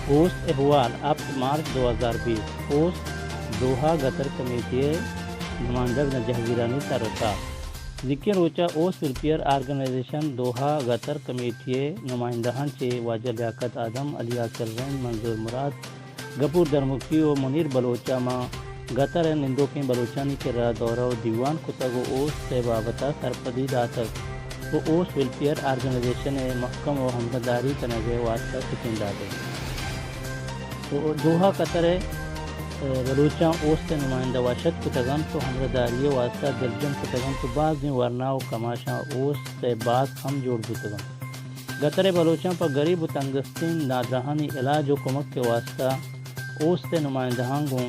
Post अहवाल 8 मार्च 2020 post दोहा गतर committee नुमाइंदग जहवीरानी तारुका जिक्र रोचा ओस वेलफेयर आर्गेनाइजेशन दोहा गतर कमेटी नुमाइंदहान चे वाजा लियाकत आदम अलिया सरवैन मंजूर मुराद गपूर दरमुखी और मुनीर बलोचा माँ गतर निंदो के बलोचानी के रा दौरा दीवान कुतगो ओस से बाबता सरपदी दातक तो ओस वेलफेयर आर्गेनाइजेशन महकम और हमदारी तनगे वास्ता सिकिंदा दे तो दोहा कतर बलूचा ओस से नुमाइंदा वाशत कुतगम तो हमदारी वास्ता दर्जन कुतगम तो बाज़ में वरना और कमाशा ओस से बात हम जोड़ बुतगम गतर बलोचा पर गरीब तंगस्तीन नादरहानी इलाज और कुमक के वास्ता ओस से नुमाइंदहां गो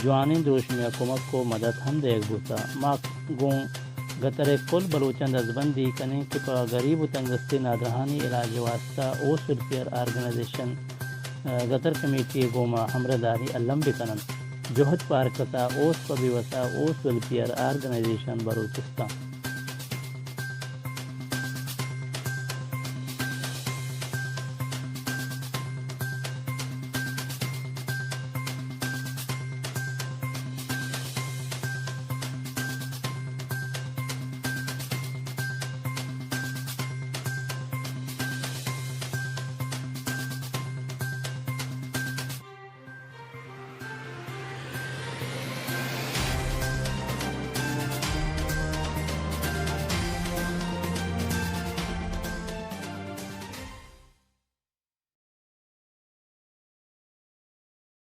जवानी द्रोशमिया कुमक को मदद हम देख बुता माँ गो गतर कुल बलोचन दजबंदी कने कि गरीब तंगस्ती नादरहानी इलाज वास्ता ओस वेलफेयर आर्गेनाइजेशन गतर कमेटी गोमा हमरदारी अल्लम बिकनन जोहद पारकता ओस पबिवसा ओस वेलफेयर आर्गेनाइजेशन बलूचिस्तान।